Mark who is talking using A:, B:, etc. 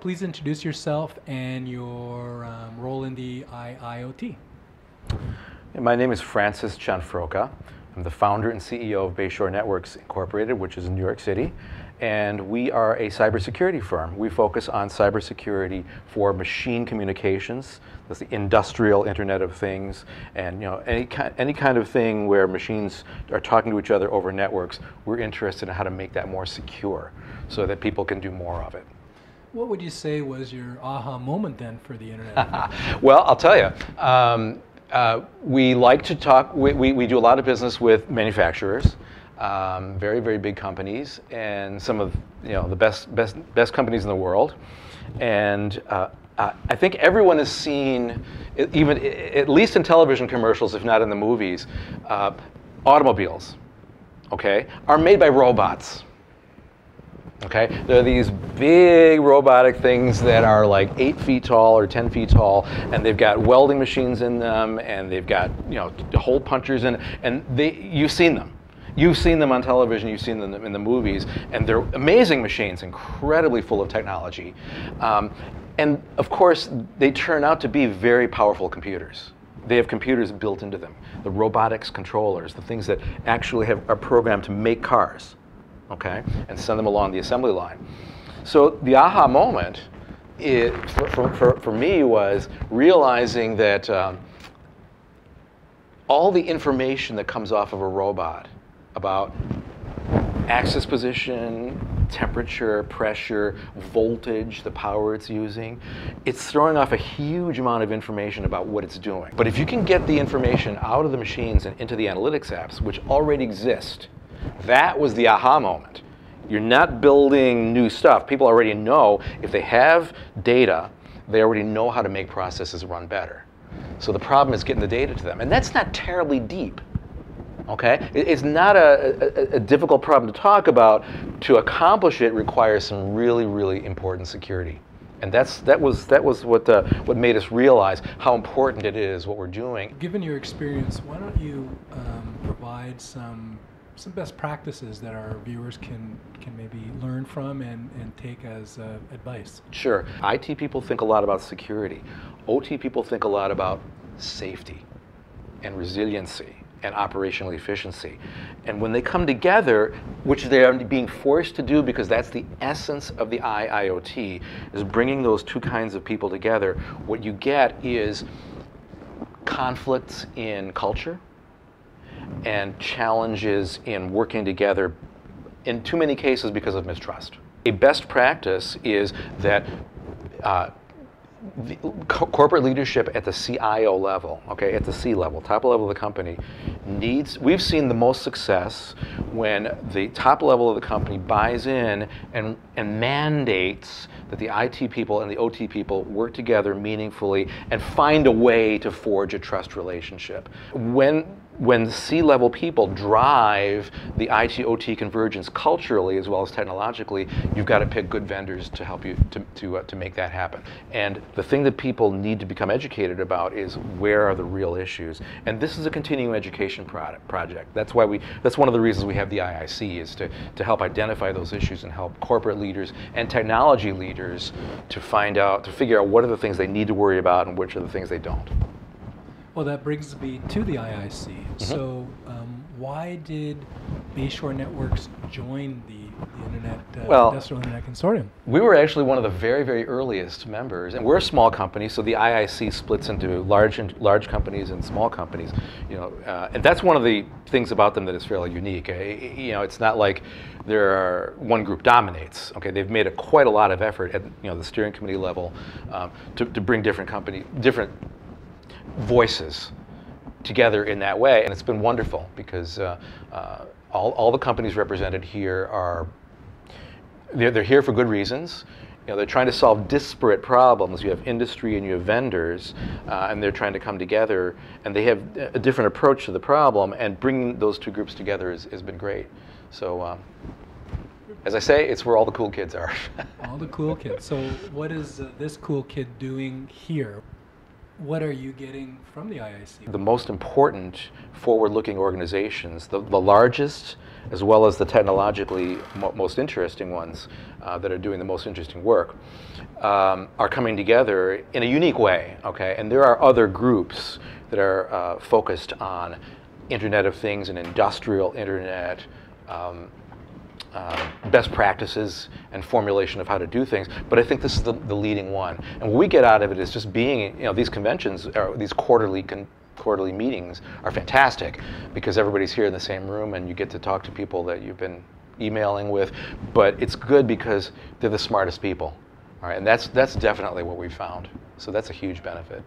A: Please introduce yourself and your role in the IIoT.
B: My name is Francis Cianfrocca. I'm the founder and CEO of Bayshore Networks Incorporated, which is in New York City. And we are a cybersecurity firm. We focus on cybersecurity for machine communications. That's the Industrial Internet of Things, and any kind of thing where machines are talking to each other over networks. We're interested in how to make that more secure, so that people can do more of it.
A: What would you say was your aha moment then for the internet?
B: Well, I'll tell you. We like to talk. We do a lot of business with manufacturers. Very, very big companies, and some of the best companies in the world. And I think everyone has seen, even at least in television commercials, if not in the movies, automobiles, okay, are made by robots. Okay, they're these big robotic things that are like 8 feet tall or 10 feet tall, and they've got welding machines in them, and they've got hole punchers in, and you've seen them. You've seen them on television, you've seen them in the movies, and they're amazing machines, incredibly full of technology. And of course, they turn out to be very powerful computers. They have computers built into them. The robotics controllers, the things that actually are programmed to make cars, okay, and send them along the assembly line. So the aha moment for me was realizing that all the information that comes off of a robot about axis position, temperature, pressure, voltage, the power it's using, it's throwing off a huge amount of information about what it's doing. But if you can get the information out of the machines and into the analytics apps, which already exist, that was the aha moment. You're not building new stuff. People already know, if they have data, they already know how to make processes run better. So the problem is getting the data to them. And that's not terribly deep. Okay? It's not a difficult problem to talk about. To accomplish it requires some really, really important security. And that was what made us realize how important it is, what we're doing.
A: Given your experience, why don't you provide some best practices that our viewers can maybe learn from and take as advice?
B: Sure. IT people think a lot about security. OT people think a lot about safety and resiliency and operational efficiency. And when they come together, which they are being forced to do because that's the essence of the IIoT, is bringing those two kinds of people together, what you get is conflicts in culture and challenges in working together, in too many cases because of mistrust. A best practice is that the corporate leadership at the CIO level, okay, at the C level, top level of the company, we've seen the most success when the top level of the company buys in and mandates that the IT people and the OT people work together meaningfully and find a way to forge a trust relationship. When the C-level people drive the IT-OT convergence culturally as well as technologically, you've got to pick good vendors to help you to make that happen. And the thing that people need to become educated about is, where are the real issues? And this is a continuing education project. That's one of the reasons we have the IIC, is to help identify those issues and help corporate leaders and technology leaders to figure out what are the things they need to worry about and which are the things they don't.
A: Well, that brings me to the IIC. Mm-hmm. So why did Bayshore Networks join the Industrial Internet Consortium?
B: We were actually one of the very, very earliest members, and we're a small company, so the IIC splits into large companies and small companies. And that's one of the things about them that is fairly unique. It's not like one group dominates. Okay, they've made quite a lot of effort at the steering committee level to bring different voices together in that way, and it's been wonderful because all the companies represented here they're here for good reasons. They're trying to solve disparate problems. You have industry and you have vendors, and they're trying to come together, and they have a different approach to the problem, and bringing those two groups together has been great. So as I say, it's where all the cool kids are.
A: All the cool kids. So what is this cool kid doing here? What are you getting from the IIC?
B: The most important forward-looking organizations, the largest as well as the technologically most interesting ones that are doing the most interesting work, are coming together in a unique way, okay? And there are other groups that are focused on Internet of Things and industrial Internet, best practices and formulation of how to do things, but I think this is the leading one. And what we get out of it is just being, these conventions, or these quarterly meetings are fantastic because everybody's here in the same room and you get to talk to people that you've been emailing with, but it's good because they're the smartest people, all right? And that's definitely what we found. So that's a huge benefit.